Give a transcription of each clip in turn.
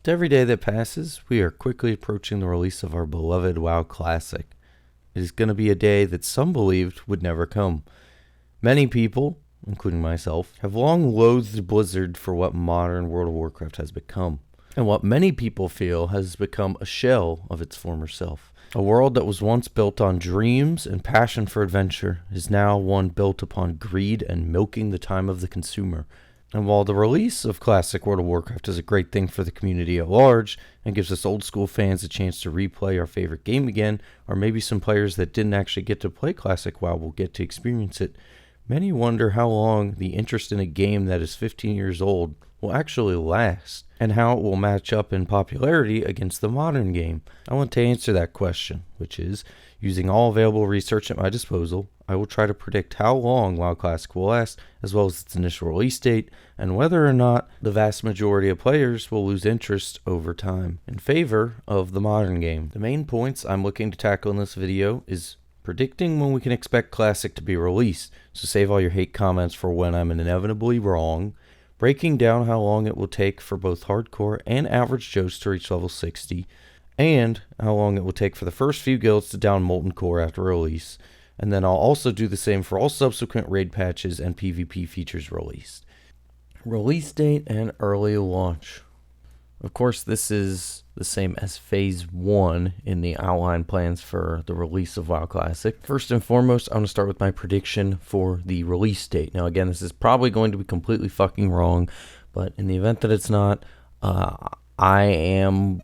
With every day that passes, we are quickly approaching the release of our beloved WoW Classic. It is going to be a day that some believed would never come. Many people, including myself, have long loathed Blizzard for what modern World of Warcraft has become, and what many people feel has become a shell of its former self. A world that was once built on dreams and passion for adventure is now one built upon greed and milking the time of the consumer. And while the release of Classic World of Warcraft is a great thing for the community at large and gives us old school fans a chance to replay our favorite game again, or maybe some players that didn't actually get to play Classic WoW will get to experience it, many wonder how long the interest in a game that is 15 years old will actually last, and how it will match up in popularity against the modern game. I want to answer that question, which is, using all available research at my disposal, I will try to predict how long WoW Classic will last, as well as its initial release date, and whether or not the vast majority of players will lose interest over time in favor of the modern game. The main points I'm looking to tackle in this video is predicting when we can expect Classic to be released, so save all your hate comments for when I'm inevitably wrong, breaking down how long it will take for both hardcore and average Joes to reach level 60, and how long it will take for the first few guilds to down Molten Core after release, and then I'll also do the same for all subsequent raid patches and PvP features released. Release date and early launch. Of course, this is the same as Phase 1 in the outline plans for the release of WoW Classic. First and foremost, I'm going to start with my prediction for the release date. Now again, this is probably going to be completely fucking wrong, but in the event that it's not, I am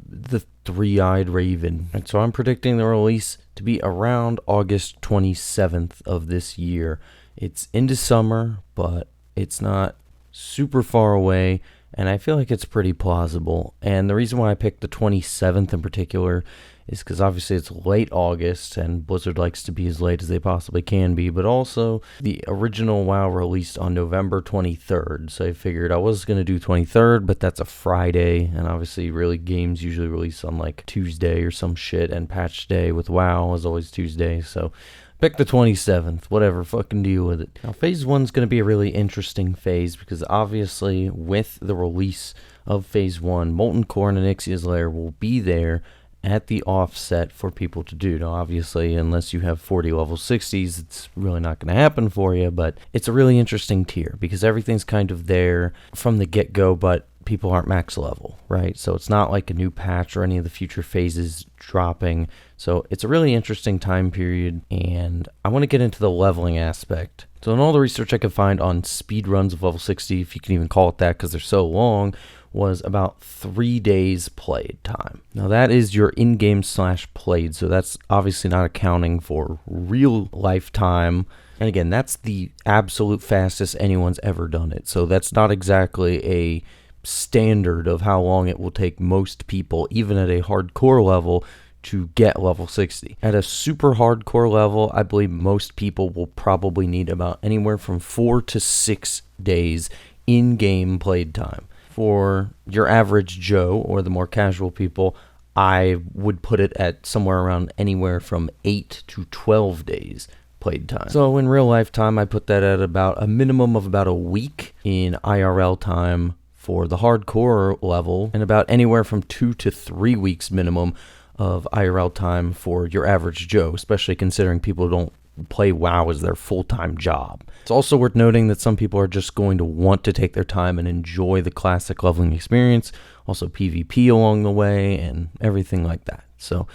the three-eyed raven. And so I'm predicting the release to be around August 27th of this year. It's into summer, but it's not super far away, and I feel like it's pretty plausible. And the reason why I picked the 27th in particular is because obviously it's late August, and Blizzard likes to be as late as they possibly can be, but also the original WoW released on November 23rd, so I figured I was going to do 23rd, but that's a Friday, and obviously really games usually release on like Tuesday or some shit, and patch day with WoW is always Tuesday, so pick the 27th, whatever, fucking deal with it. Now, Phase 1 is going to be a really interesting phase, because obviously with the release of Phase 1, Molten Core and Onyxia's Lair will be there at the offset for people to do. Now, obviously, unless you have 40 level 60s, it's really not going to happen for you, but it's a really interesting tier, because everything's kind of there from the get-go, but people aren't max level, right? So it's not like a new patch or any of the future phases dropping. So it's a really interesting time period, and I want to get into the leveling aspect. So in all the research I could find on speed runs of level 60, if you can even call it that because they're so long, was about 3 days played time. Now that is your in-game / played, so that's obviously not accounting for real lifetime. And again, that's the absolute fastest anyone's ever done it. So that's not exactly a standard of how long it will take most people, even at a hardcore level, to get level 60. At a super hardcore level, I believe most people will probably need about anywhere from 4 to 6 days in-game played time. For your average Joe or the more casual people, I would put it at somewhere around anywhere from 8 to 12 days played time. So in real life time, I put that at about a minimum of about a week in IRL time for the hardcore level, and about anywhere from 2 to 3 weeks minimum of IRL time for your average Joe, especially considering people don't play WoW as their full-time job. It's also worth noting that some people are just going to want to take their time and enjoy the classic leveling experience, also PvP along the way, and everything like that. So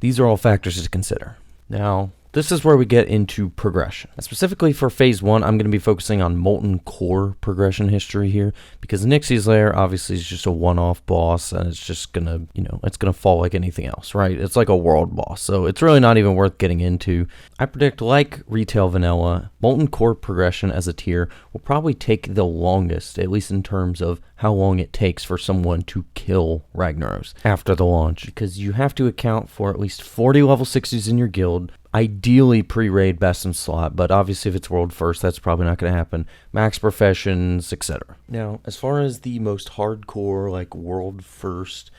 these are all factors to consider. Now, this is where we get into progression. Specifically for Phase 1, I'm going to be focusing on Molten Core progression history here, because Onyxia's Lair obviously is just a one-off boss, and it's just going to, it's going to fall like anything else, right? It's like a world boss, so it's really not even worth getting into. I predict, like Retail Vanilla, Molten Core progression as a tier will probably take the longest, at least in terms of how long it takes for someone to kill Ragnaros after the launch, because you have to account for at least 40 level 60s in your guild, ideally pre-raid best in slot, but obviously if it's world first, that's probably not going to happen. Max professions, etc. Now, as far as the most hardcore, like world first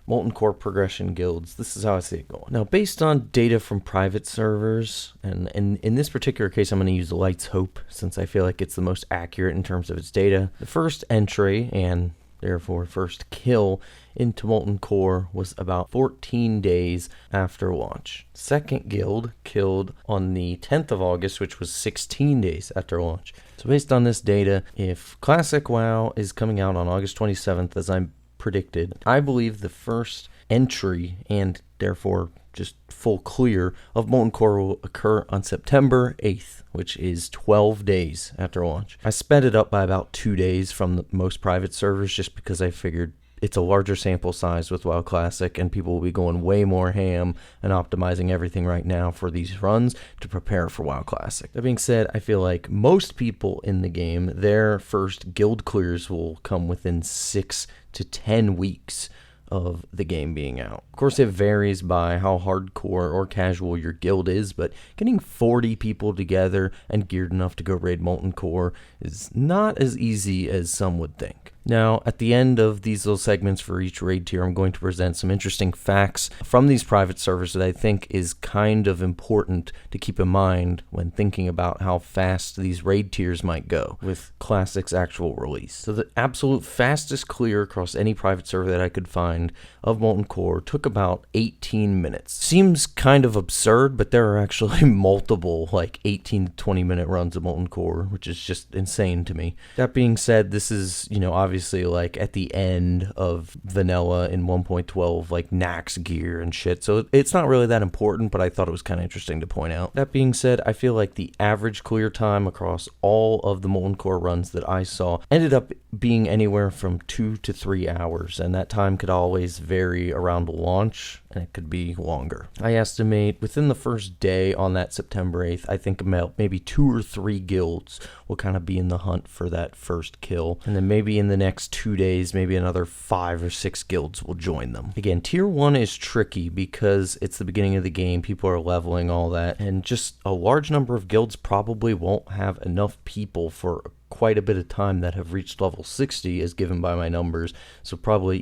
Molten Core progression guilds, this is how I see it going. Now, based on data from private servers, and in this particular case, I'm going to use Light's Hope, since I feel like it's the most accurate in terms of its data. The first entry, and Therefore, first kill into Molten Core was about 14 days after launch. Second guild killed on the 10th of August, which was 16 days after launch. So based on this data, if Classic WoW is coming out on August 27th, as I predicted, I believe the first entry and therefore just full clear of Molten Core will occur on September 8th, which is 12 days after launch. I sped it up by about 2 days from the most private servers just because I figured it's a larger sample size with WoW Classic and people will be going way more ham and optimizing everything right now for these runs to prepare for WoW Classic. That being said, I feel like most people in the game, their first guild clears will come within 6 to 10 weeks of the game being out. Of course, it varies by how hardcore or casual your guild is, but getting 40 people together and geared enough to go raid Molten Core is not as easy as some would think. Now, at the end of these little segments for each raid tier, I'm going to present some interesting facts from these private servers that I think is kind of important to keep in mind when thinking about how fast these raid tiers might go with Classic's actual release. So the absolute fastest clear across any private server that I could find of Molten Core took about 18 minutes. Seems kind of absurd, but there are actually multiple like 18 to 20 minute runs of Molten Core, which is just insane to me. That being said, this is, obviously like at the end of vanilla in 1.12, like Nax gear and shit, so it's not really that important, but I thought it was kind of interesting to point out. That being said, I feel like the average clear time across all of the Molten Core runs that I saw ended up being anywhere from 2 to 3 hours, and that time could always vary around launch, and it could be longer. I estimate within the first day on that September 8th, I think about maybe 2 or 3 guilds will kind of be in the hunt for that first kill, and then maybe in the next 2 days, maybe another 5 or 6 guilds will join them. Again, tier 1 is tricky because it's the beginning of the game, people are leveling, all that, and just a large number of guilds probably won't have enough people for quite a bit of time that have reached level 60 as given by my numbers. So probably,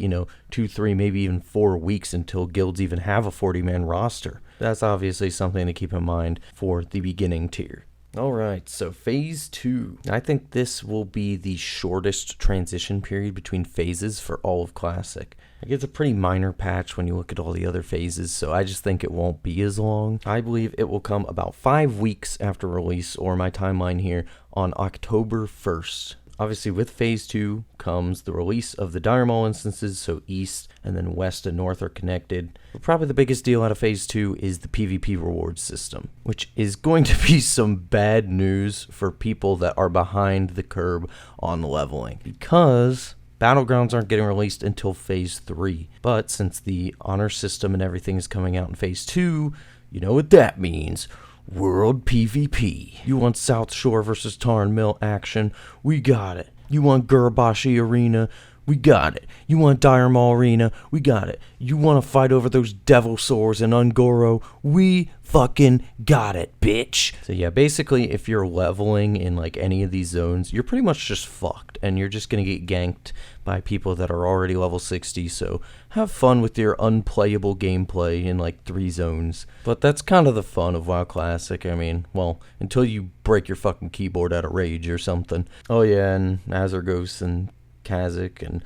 2, 3, maybe even 4 weeks until guilds even have a 40-man roster. That's obviously something to keep in mind for the beginning tier. Alright, so Phase 2. I think this will be the shortest transition period between phases for all of Classic. It's a pretty minor patch when you look at all the other phases, so I just think it won't be as long. I believe it will come about 5 weeks after release, or my timeline here, on October 1st. Obviously, with Phase 2 comes the release of the Dire Maul instances, so East and then West and North are connected. But probably the biggest deal out of Phase 2 is the PvP reward system, which is going to be some bad news for people that are behind the curve on leveling, because Battlegrounds aren't getting released until Phase 3. But since the honor system and everything is coming out in Phase 2, you know what that means. World PvP. You want South Shore versus Tarn Mill action? We got it. You want Gurabashi Arena? We got it. You want Dire Maul Arena? We got it. You want to fight over those devil swords in Ungoro? We fucking got it, bitch. So yeah, basically, if you're leveling in like any of these zones, you're pretty much just fucked, and you're just gonna get ganked by people that are already level 60, so have fun with your unplayable gameplay in like 3 zones. But that's kind of the fun of WoW Classic. I mean, well, until you break your fucking keyboard out of rage or something. Oh yeah, and Azargos and Kazakh and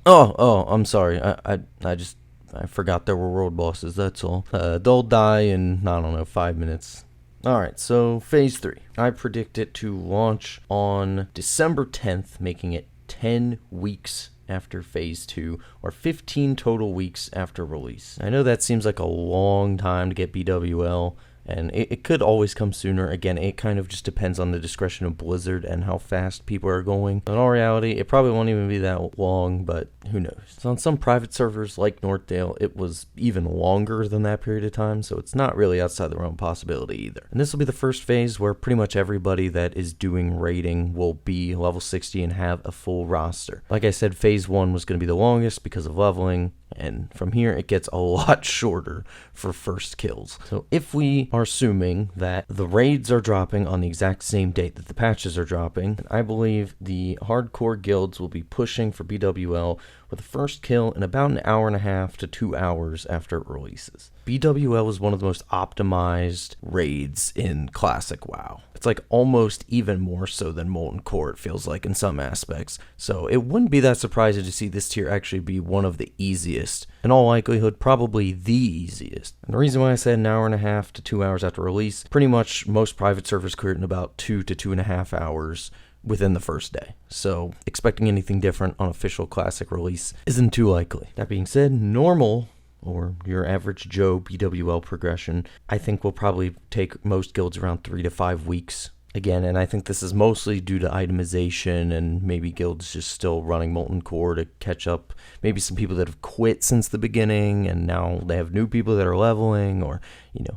I'm sorry, I forgot there were world bosses, that's all. They'll die in, I don't know, 5 minutes. Alright, so Phase 3. I predict it to launch on December 10th, making it 10 weeks after Phase 2, or 15 total weeks after release. I know that seems like a long time to get BWL, and it could always come sooner. Again, it kind of just depends on the discretion of Blizzard and how fast people are going. In all reality, it probably won't even be that long, but who knows. So on some private servers like Northdale, it was even longer than that period of time, so it's not really outside the realm of possibility either. And this will be the first phase where pretty much everybody that is doing raiding will be level 60 and have a full roster. Like I said, Phase 1 was going to be the longest because of leveling, and from here it gets a lot shorter for first kills. So if we are assuming that the raids are dropping on the exact same date that the patches are dropping, I believe the hardcore guilds will be pushing for BWL with the first kill in about an hour and a half to 2 hours after it releases. BWL is one of the most optimized raids in Classic WoW. It's It's like almost even more so than Molten Core, it feels like in some aspects. So it wouldn't be that surprising to see this tier actually be one of the easiest. In all likelihood, probably the easiest. And the reason why I said an hour and a half to 2 hours after release, pretty much most private servers clear it in about 2 to 2.5 hours within the first day. So expecting anything different on official classic release isn't too likely. That being said, normal, or your average Joe BWL progression, I think will probably take most guilds around 3 to 5 weeks. Again, and I think this is mostly due to itemization and maybe guilds just still running Molten Core to catch up. Maybe some people that have quit since the beginning and now they have new people that are leveling, or,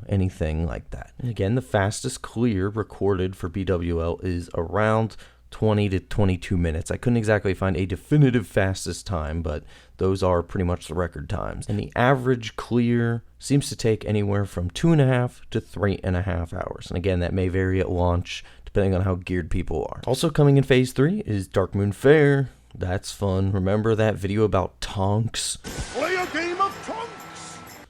anything like that. And again, the fastest clear recorded for BWL is around 20 to 22 minutes. I couldn't exactly find a definitive fastest time, but those are pretty much the record times. And the average clear seems to take anywhere from 2.5 to 3.5 hours. And again, that may vary at launch depending on how geared people are. Also coming in Phase 3 is Dark Moon Fair. That's fun. Remember that video about Tonks? Play a game of Tonks!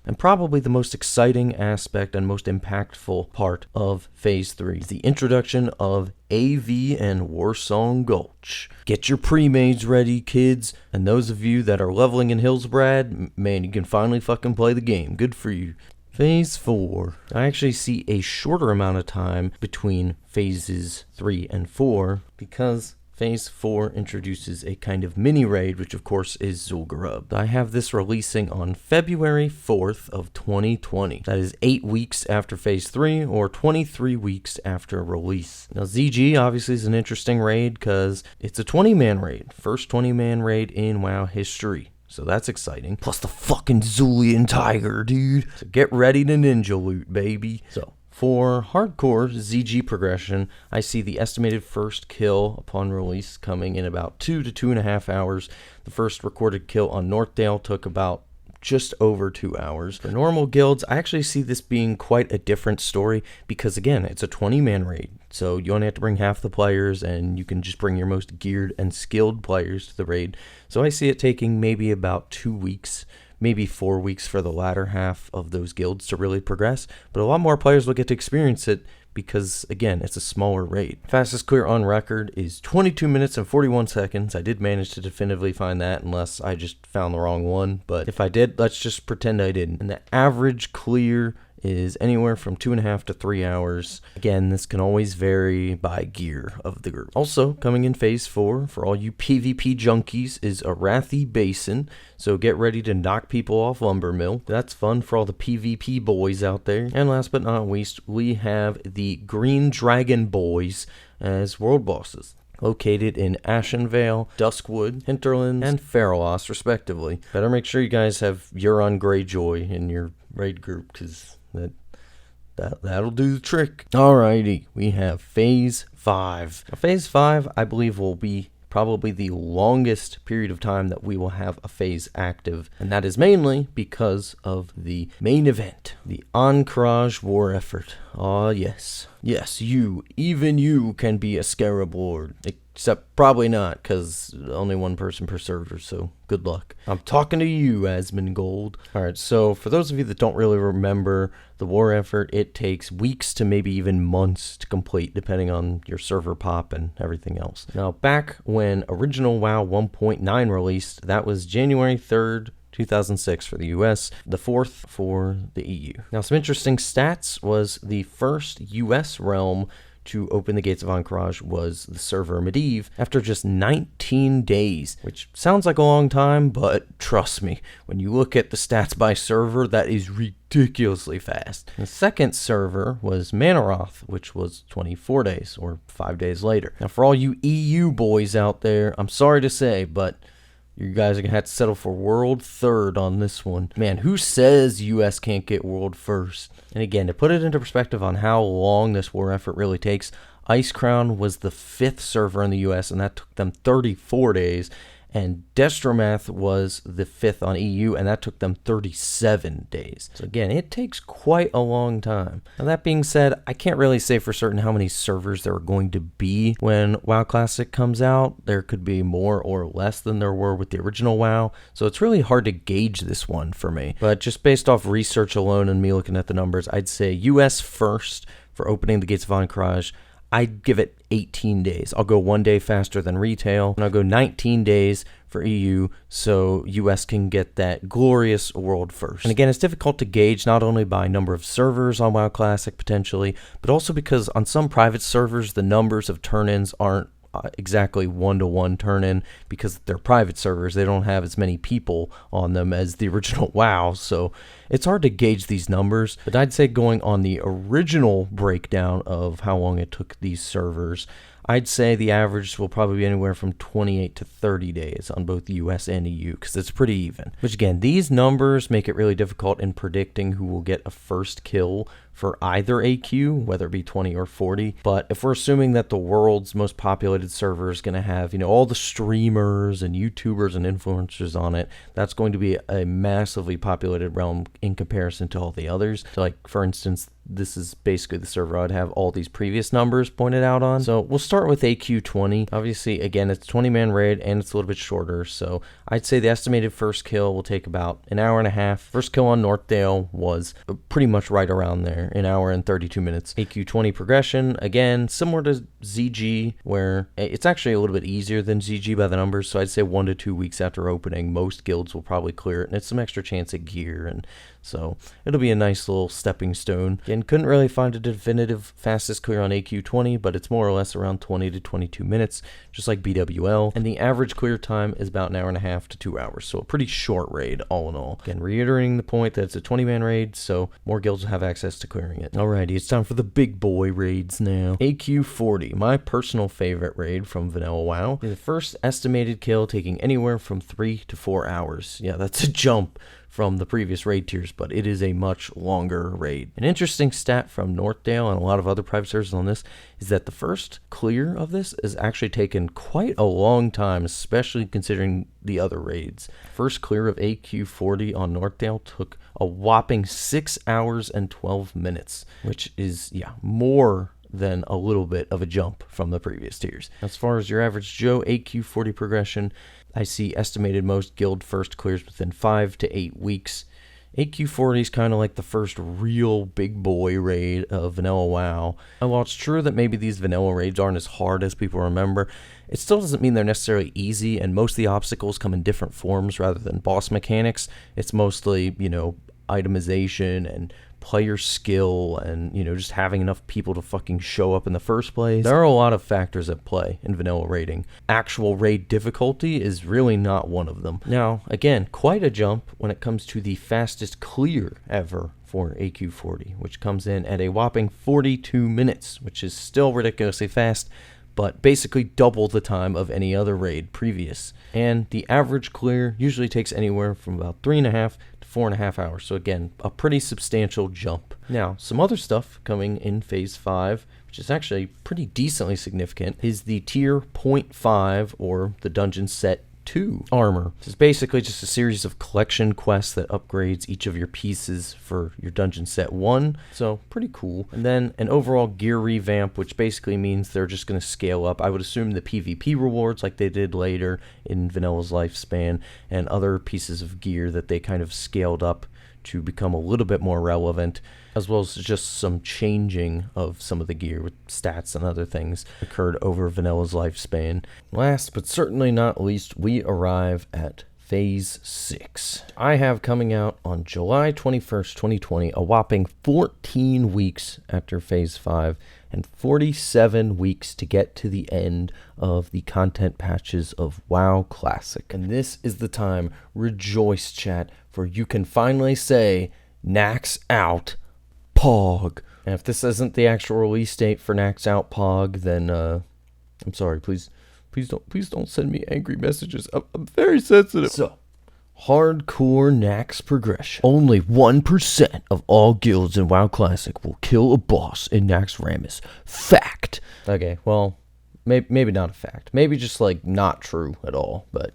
And probably the most exciting aspect and most impactful part of Phase 3 is the introduction of AV and Warsong Gulch. Get your pre-mades ready, kids, and those of you that are leveling in Hillsbrad, man, you can finally fucking play the game. Good for you. Phase 4. I actually see a shorter amount of time between phases 3 and 4 because Phase 4 introduces a kind of mini-raid, which of course is Zul'Gurub. I have this releasing on February 4th of 2020. That is 8 weeks after Phase 3, or 23 weeks after release. Now ZG obviously is an interesting raid because it's a 20-man raid. First 20-man raid in WoW history. So that's exciting. Plus the fucking Zulian Tiger, dude. So get ready to ninja loot, baby. So for hardcore ZG progression, I see the estimated first kill upon release coming in about 2 to 2.5 hours. The first recorded kill on Northdale took about just over 2 hours. For normal guilds, I actually see this being quite a different story because, again, it's a 20-man raid. So you only have to bring half the players and you can just bring your most geared and skilled players to the raid. So I see it taking maybe about 2 weeks, maybe 4 weeks for the latter half of those guilds to really progress. But a lot more players will get to experience it because, again, it's a smaller raid. Fastest clear on record is 22 minutes and 41 seconds. I did manage to definitively find that, unless I just found the wrong one. But if I did, let's just pretend I didn't. And the average clear is anywhere from 2.5 to 3 hours. Again, this can always vary by gear of the group. Also, coming in Phase 4, for all you PvP junkies, is Arathi Basin. So get ready to knock people off Lumbermill. That's fun for all the PvP boys out there. And last but not least, we have the Green Dragon Boys as world bosses, located in Ashenvale, Duskwood, Hinterlands, and Feralos, respectively. Better make sure you guys have Euron Greyjoy in your raid group, because that'll do the trick. Alrighty, we have Phase 5. Now, Phase 5, I believe, will be probably the longest period of time that we will have a phase active, and that is mainly because of the main event, the Ahn'Qiraj war effort. Ah, yes. Yes, even you can be a Scarab Lord. Except probably not, because only one person per server, so good luck. I'm talking to you, Asmongold. Alright, so for those of you that don't really remember the war effort, it takes weeks to maybe even months to complete, depending on your server pop and everything else. Now, back when original WoW 1.9 released, that was January 3rd, 2006 for the US, the 4th for the EU. Now, some interesting stats was the first US realm to open the gates of Ahn'Qiraj was the server Medivh after just 19 days, which sounds like a long time, but trust me, when you look at the stats by server, that is ridiculously fast. The second server was Manaroth, which was 24 days, or 5 days later. Now, for all you EU boys out there, I'm sorry to say, but you guys are going to have to settle for world third on this one. Man, who says US can't get world first? And again, to put it into perspective on how long this war effort really takes, Icecrown was the 5th server in the US, and that took them 34 days. And Destromath was the 5th on EU, and that took them 37 days. So again, it takes quite a long time. Now, that being said, I can't really say for certain how many servers there are going to be when WoW Classic comes out. There could be more or less than there were with the original WoW, so it's really hard to gauge this one for me. But just based off research alone and me looking at the numbers, I'd say US first for opening the gates of Ahn'Qiraj. I'd give it 18 days. I'll go 1 day faster than retail, and I'll go 19 days for EU so US can get that glorious world first. And again, it's difficult to gauge not only by number of servers on WoW Classic potentially, but also because on some private servers, the numbers of turn-ins aren't exactly 1-to-1 turn-in because they're private servers. They don't have as many people on them as the original WoW, so it's hard to gauge these numbers. But I'd say going on the original breakdown of how long it took these servers, I'd say the average will probably be anywhere from 28 to 30 days on both US and EU because it's pretty even. Which again, these numbers make it really difficult in predicting who will get a first kill for either AQ, whether it be 20 or 40. But if we're assuming that the world's most populated server is going to have, all the streamers and YouTubers and influencers on it, that's going to be a massively populated realm in comparison to all the others. So like, for instance, this is basically the server I'd have all these previous numbers pointed out on. So we'll start with AQ20. Obviously, again, it's a 20-man raid and it's a little bit shorter. So I'd say the estimated first kill will take about an hour and a half. First kill on Northdale was pretty much right around there, an hour and 32 minutes. AQ20 progression, again, similar to ZG, where it's actually a little bit easier than ZG by the numbers. So I'd say 1 to 2 weeks after opening, most guilds will probably clear it. And it's some extra chance at gear, and so it'll be a nice little stepping stone. Again, couldn't really find a definitive fastest clear on AQ20, but it's more or less around 20 to 22 minutes, just like BWL. And the average clear time is about an hour and a half to 2 hours, so a pretty short raid all in all. Again, reiterating the point that it's a 20-man raid, so more guilds will have access to clearing it. Alrighty, it's time for the big boy raids now. AQ40, my personal favorite raid from Vanilla WoW. The first estimated kill taking anywhere from 3 to 4 hours. Yeah, that's a jump from the previous raid tiers, but it is a much longer raid. An interesting stat from Northdale and a lot of other private servers on this is that the first clear of this has actually taken quite a long time, especially considering the other raids. First clear of AQ40 on Northdale took a whopping 6 hours and 12 minutes, which is, more than a little bit of a jump from the previous tiers. As far as your average Joe AQ40 progression, I see estimated most guild first clears within 5 to 8 weeks. AQ40 is kind of like the first real big boy raid of Vanilla WoW. And while it's true that maybe these vanilla raids aren't as hard as people remember, it still doesn't mean they're necessarily easy, and most of the obstacles come in different forms rather than boss mechanics. It's mostly, itemization and player skill and, just having enough people to fucking show up in the first place. There are a lot of factors at play in vanilla raiding. Actual raid difficulty is really not one of them. Now, again, quite a jump when it comes to the fastest clear ever for AQ40, which comes in at a whopping 42 minutes, which is still ridiculously fast, but basically double the time of any other raid previous. And the average clear usually takes anywhere from about 3.5 to 4.5 hours. So again, a pretty substantial jump. Now, some other stuff coming in Phase 5, which is actually pretty decently significant, is the Tier 0.5 or the Dungeon Set 2 armor. This is basically just a series of collection quests that upgrades each of your pieces for your Dungeon Set 1, so pretty cool. And then an overall gear revamp, which basically means they're just going to scale up. I would assume the PvP rewards like they did later in Vanilla's Lifespan, and other pieces of gear that they kind of scaled up to become a little bit more relevant, as well as just some changing of some of the gear with stats and other things occurred over Vanilla's Lifespan. Last but certainly not least, we arrive at Phase 6. I have coming out on July 21st, 2020, a whopping 14 weeks after Phase 5 and 47 weeks to get to the end of the content patches of WoW Classic. And this is the time, rejoice chat, for you can finally say, Nax out, Pog. And if this isn't the actual release date for Nax out Pog, then I'm sorry, please don't send me angry messages. I'm very sensitive. So, hardcore Nax progression. Only 1% of all guilds in WoW Classic will kill a boss in Nax Ramus. Fact. Okay, well, maybe not a fact. Maybe just not true at all, but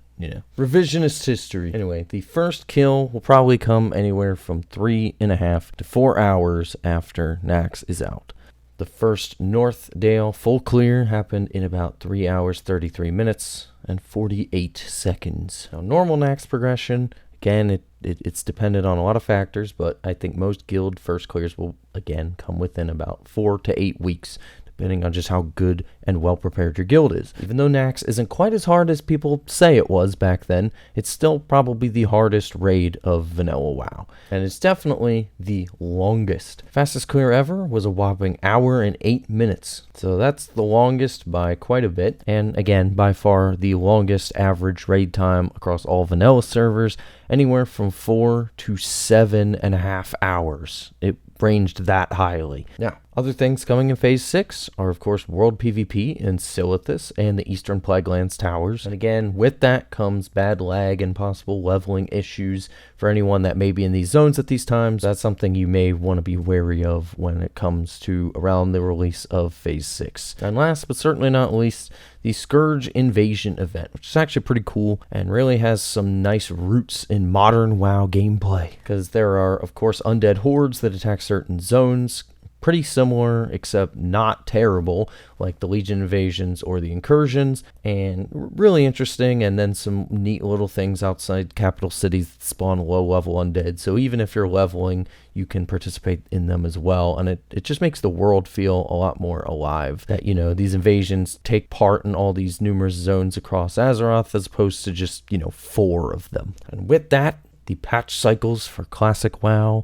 revisionist history. Anyway, the first kill will probably come anywhere from 3.5 to 4 hours after Nax is out. The first Northdale full clear happened in about 3 hours, 33 minutes, and 48 seconds. Now, normal Nax progression, again, it's dependent on a lot of factors, but I think most guild first clears will, again, come within about 4 to 8 weeks, depending on just how good and well prepared your guild is. Even though Naxx isn't quite as hard as people say it was back then, it's still probably the hardest raid of vanilla WoW. And it's definitely the longest. Fastest clear ever was a whopping hour and 8 minutes. So that's the longest by quite a bit. And again, by far the longest average raid time across all vanilla servers, anywhere from 4 to 7.5 hours. It ranged that highly. Now, other things coming in Phase 6 are, of course, World PvP in Silithus and the Eastern Plaguelands Towers. And again, with that comes bad lag and possible leveling issues for anyone that may be in these zones at these times. That's something you may want to be wary of when it comes to around the release of Phase 6. And last but certainly not least, the Scourge Invasion event, which is actually pretty cool and really has some nice roots in modern WoW gameplay. Because there are, of course, undead hordes that attack certain zones, pretty similar except not terrible, like the Legion invasions or the incursions, and really interesting. And then some neat little things outside capital cities that spawn low level undead, so even if you're leveling, you can participate in them as well. And it just makes the world feel a lot more alive, that, you know, these invasions take part in all these numerous zones across Azeroth as opposed to just, you know, 4 of them. And with that, the patch cycles for classic WoW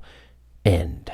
end.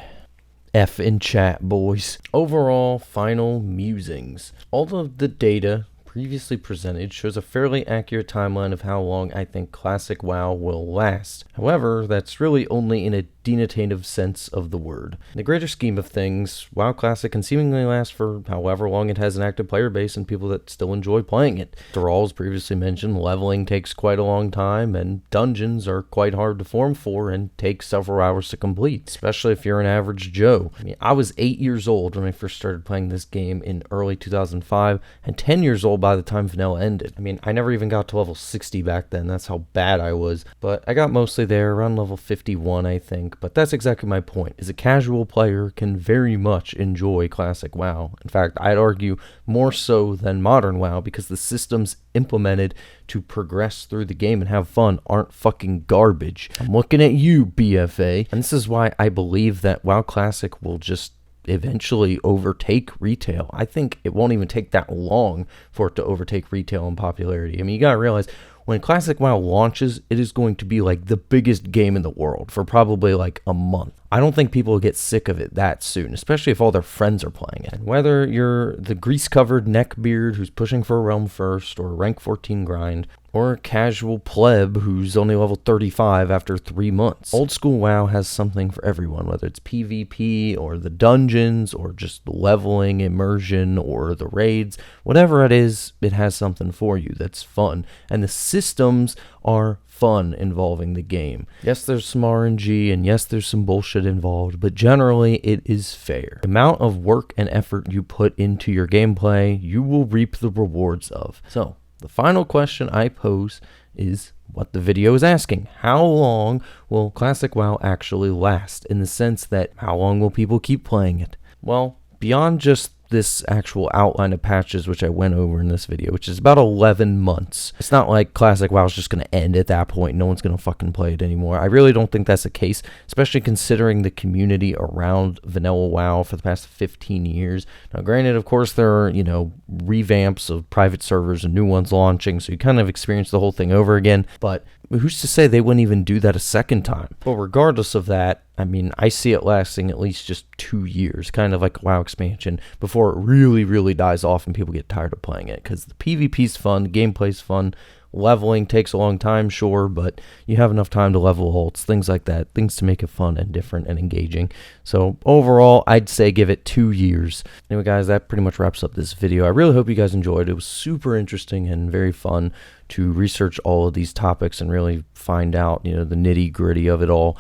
F in chat, boys. Overall, final musings. All of the data previously presented shows a fairly accurate timeline of how long I think classic WoW will last. However, that's really only in a denotative sense of the word. In the greater scheme of things, WoW Classic can seemingly last for however long it has an active player base and people that still enjoy playing it. After all, as previously mentioned, leveling takes quite a long time, and dungeons are quite hard to farm for and take several hours to complete, especially if you're an average Joe. I mean, I was 8 years old when I first started playing this game in early 2005, and 10 years old by the time vanilla ended. I mean, I never even got to level 60 back then. That's how bad I was, but I got mostly there around level 51, I think. But that's exactly my point, is a casual player can very much enjoy classic WoW. In fact, I'd argue more so than modern WoW, because the systems implemented to progress through the game and have fun aren't fucking garbage. I'm looking at you, BFA. And this is why I believe that WoW Classic will just eventually overtake retail. I think it won't even take that long for it to overtake retail in popularity. I mean, you gotta realize, when Classic WoW launches, it is going to be like the biggest game in the world for probably like a month. I don't think people will get sick of it that soon, especially if all their friends are playing it. And whether you're the grease-covered neckbeard who's pushing for a realm first or a rank 14 grind, or a casual pleb who's only level 35 after 3 months, old school WoW has something for everyone, whether it's PvP or the dungeons or just leveling, immersion, or the raids. Whatever it is, it has something for you that's fun. And the systems are fun involving the game. Yes, there's some RNG, and yes, there's some bullshit involved, but generally it is fair. The amount of work and effort you put into your gameplay, you will reap the rewards of. So, the final question I pose is what the video is asking. How long will Classic WoW actually last? In the sense that, how long will people keep playing it? Well, beyond just this actual outline of patches, which I went over in this video, which is about 11 months. It's not like Classic WoW is just going to end at that point. No one's going to fucking play it anymore. I really don't think that's the case, especially considering the community around vanilla WoW for the past 15 years. Now, granted, of course, there are, you know, revamps of private servers and new ones launching, so you kind of experience the whole thing over again, but who's to say they wouldn't even do that a second time? But regardless of that, I mean, I see it lasting at least just 2 years, kind of like a WoW expansion, before it really, really dies off and people get tired of playing it. Because the PvP's fun, the gameplay's fun, leveling takes a long time, sure, but you have enough time to level ults, things like that, things to make it fun and different and engaging. So overall, I'd say give it 2 years. Anyway, guys, that pretty much wraps up this video. I really hope you guys enjoyed. It was super interesting and very fun to research all of these topics and really find out, you know, the nitty gritty of it all.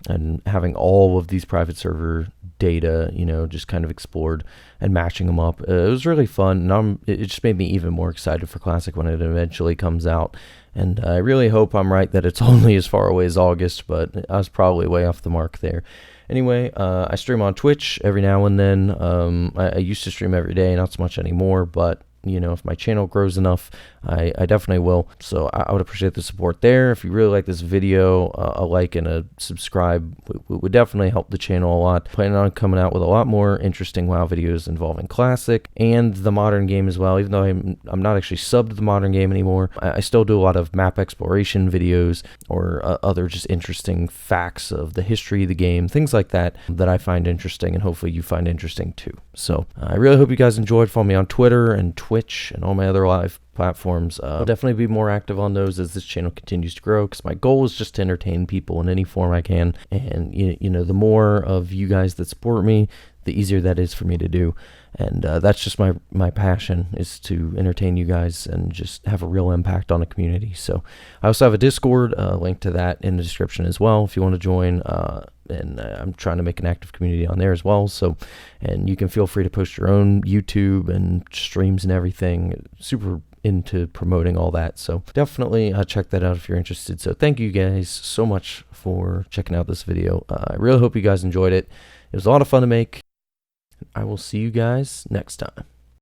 And having all of these private server data, you know, just kind of explored and matching them up. It was really fun, and it just made me even more excited for Classic when it eventually comes out. And I really hope I'm right that it's only as far away as August, but I was probably way off the mark there. Anyway, I stream on Twitch every now and then. I used to stream every day, not so much anymore, but if my channel grows enough, I definitely will. So I would appreciate the support there. If you really like this video, a like and a subscribe would definitely help the channel a lot. Planning on coming out with a lot more interesting WoW videos involving Classic and the modern game as well. Even though I'm not actually subbed to the modern game anymore, I still do a lot of map exploration videos or other just interesting facts of the history of the game, things like that I find interesting, and hopefully you find interesting too. So I really hope you guys enjoyed. Follow me on Twitter and Twitch and all my other live platforms. I'll definitely be more active on those as this channel continues to grow, because my goal is just to entertain people in any form I can. And the more of you guys that support me, the easier that is for me to do. And that's just my passion, is to entertain you guys and just have a real impact on the community. So I also have a Discord, link to that in the description as well if you want to join. And I'm trying to make an active community on there as well. So, and you can feel free to post your own YouTube and streams and everything. Super into promoting all that. So definitely check that out if you're interested. So thank you guys so much for checking out this video. I really hope you guys enjoyed it. It was a lot of fun to make. I will see you guys next time.